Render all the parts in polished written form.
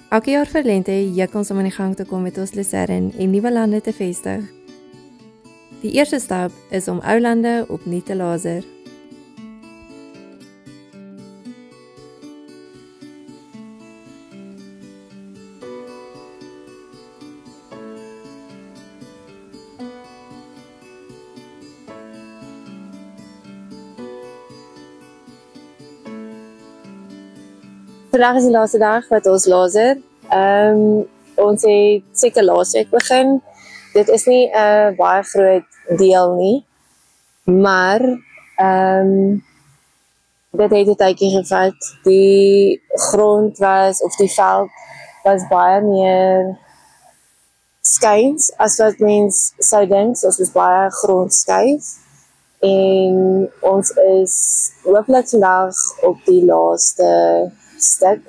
Elke jaar vir lente juk ons om aan die gang te kom met ons Lucerne en nuwe lande te vestig. Die eerste stap is om ou lande opnuut te laser. Vandag is die laaste dag wat ons laser. Ons het seker laasweek begin. Dit is nie 'n baie groot deel nie, maar dit het 'n tydjie gevat. Die grond was, of die veld was baie meer skuins as wat mens sou dink. So ons was baie grondskuif. En ons is hopelik vandag op die laaste stuk.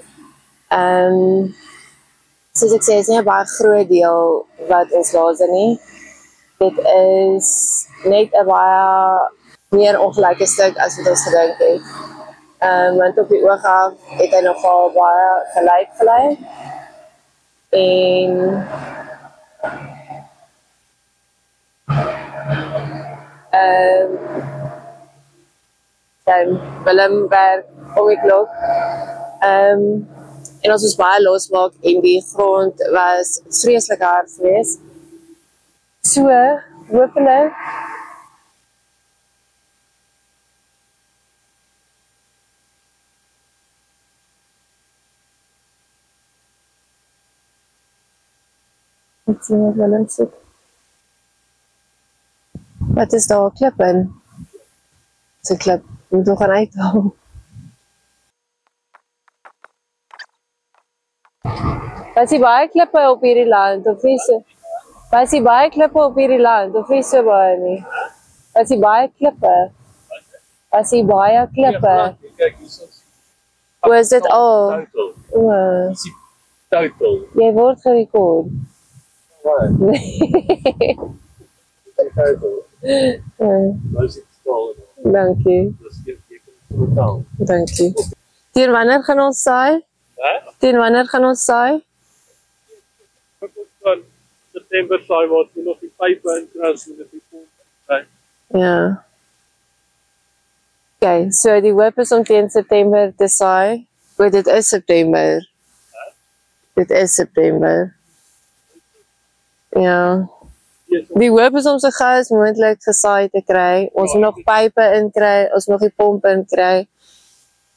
Soos ek sê, is nie 'n baie groot deel wat ons laser nie. Dit is net 'n baie meer ongelyke stuk as wat ons gedink het. Want op die oog af het hy nogal baie gelyk. En Willem werk om die klok. En ons was baie losmaak en die grond was vreeslik hard geweest. So, hopelik ek sien wat Willem soek. Wat is daar 'n klip in? Dis 'n klip, moet nog gaan uithaal. Was die baie klippe op hierdie land, of nie so? Was die baie klippe op hierdie land, of nie so baie nie? Was die baie klippe? Was die baie klippe? Hoe is dit al? O. Total. Jy word gerekord. Nee. Dankie. Dankie. Teen wanneer gaan ons saai? Teen wanneer gaan ons saai? September saai word nog die pype inkras met die pomp. Ja. Okay, so die hoop is om teen September te saai. Want dit is September. Dit is September. Ja. Die hoop is om so gou as moontlik gesaai te kry. Ons moet nog pype inkry, ons moet nog die pomp inkry.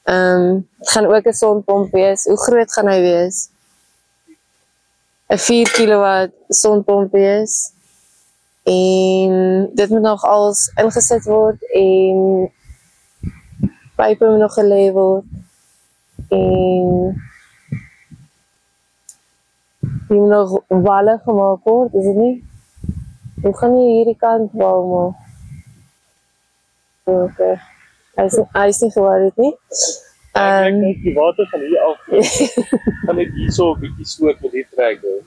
Het gaan ook 'n sonpomp wees. Hoe groot gaan hy wees? 'n 4 kW sonpomp wees. En dit moet nog alles ingesit word en pype moet nog gelê word. En die moet nog walle gemaak word, is dit nie? Hoe gaan jy hierdie kant wou maak? Okay. Hy is nie geworried nie. Ek dink die water van hier af gaan net hierso 'n bietjie stoot met die trekker.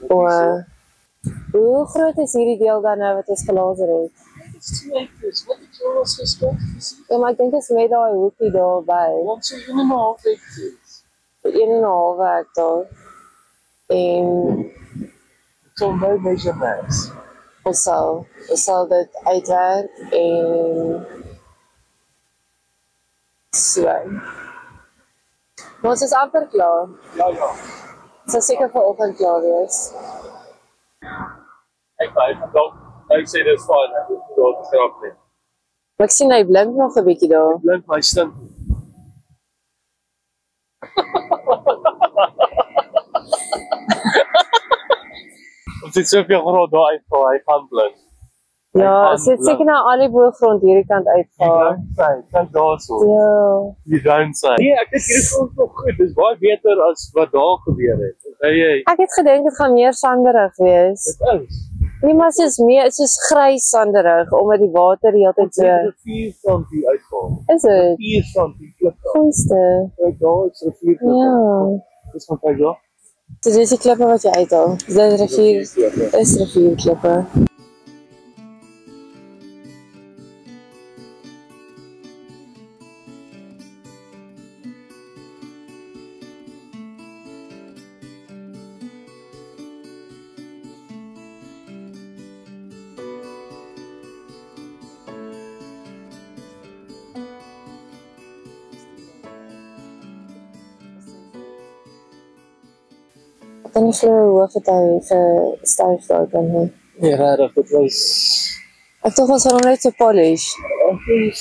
Hoe groot is hierdie deel dan nou wat ons gelaser het? Dit is 2 hektaars. Wat het jy ons geskop gesien? Ja, maar ek dink dit is met daai hoekie daarby. Want so 1,5 hektaars. 1,5 hektaar. En So my measurements. ons sal dit uitwerk en so. Maar ons is amper klaar. Ja. Ons sal seker vanoggend klaar wees. Ek vandag, ek sê dis fyn, ek moet daar te skrap net. Maar ek sien hy blink nog 'n bietjie daar. Blink my stink. Ons het soveel grond daar uitval, hy gaan blink. Ja, ons het seker nou al die boogrond hierdie kant uitgehaal. Kyk daarso. Ja. Die downside. Nee, ek dink hierdie grond nog goed. Dis baie beter as wat daar gebeur het. Ek het gedink dit gaan meer sanderig wees. Dit is. Nee, maar dit is grys sanderig omdat die water die hele tyd so 4 cm uitval. Is dit? 4 cm klip. Goeiste. Kyk daar is 'n rivier. Ja. Dis van kyk daar. Dit is die klippe wat jy uithaal. Dis rivier. Is rivierklippe. kan nie glo hoe hoog het hy gestyf daar kan nie. Nee, regtig, dit was Ek dink ons gaan hom net so polish.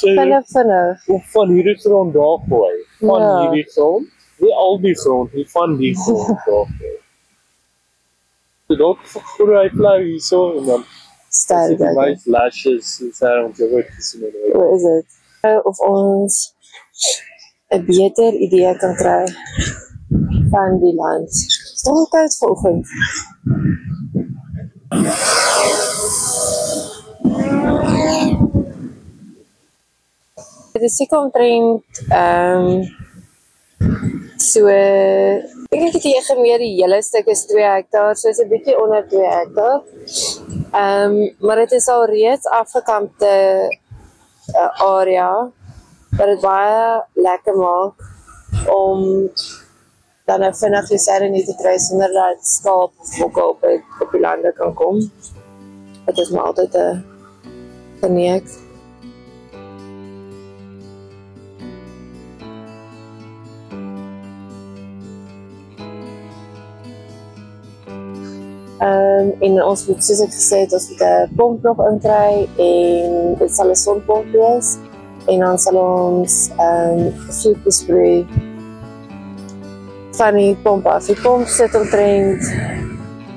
Vinnig. of van hierdie grond daar gooi. Van Ja. hierdie grond, nie al die grond, nie van die grond daar gooi. So dalk groei hy flou hierso en dan Styl sit die kyk. nice lashes is daar om te word gesien en Hoe is dit? Of ons 'n beter idee kan kry van die land. Is nog koud vanoggend? Dit is seker omtrent so ek dink dit hier gemeet die hele stuk is 2 hektaar, so is 'n bietjie onder 2 hektaar. Maar dit is al reeds afgekampte area wat dit baie lekker maak om dan nou vinnig lucerne te kry sonder dat skaap of bokke op die lande kan kom. Dit is maar altyd 'n geneek. En ons moet, soos ek gesê het, ons moet 'n pomp nog inkry en dit sal 'n sonpomp wees en dan sal ons vloed besproei van die pomp af. Die pomp sit omtrent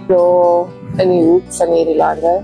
daar in die hoek van hierdie lande.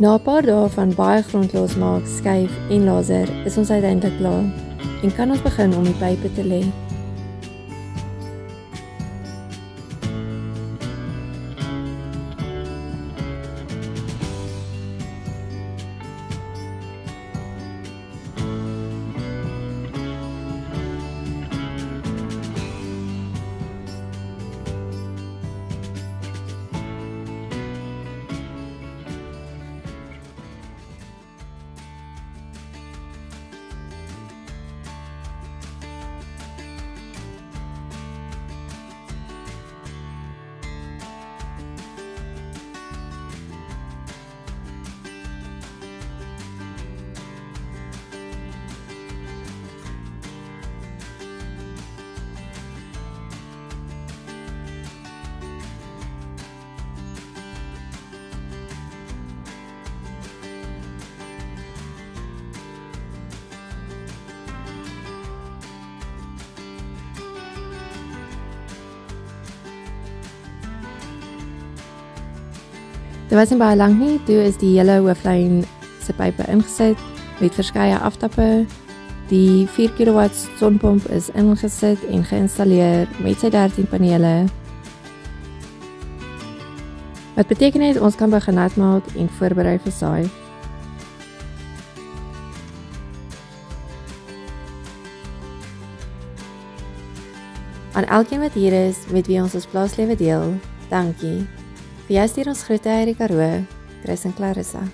Na 'n paar dae van baie grond losmaak, skuif en laser is ons uiteindelik klaar en kan ons begin om die pype te lê. Dit was nie baie lank nie, toe is die hele hooflyn se pype ingesit met verskeie aftappe. Die 4 kW sonpomp is ingesit en geïnstalleer met sy 13 panele. Wat beteken dit ons kan begin nat maak en voorberei vir saai. Aan elkeen wat hier is, met wie ons plaaslewe deel, dankie. Vir jou stuur ons groete uit die Karoo, Chris en Clarissa.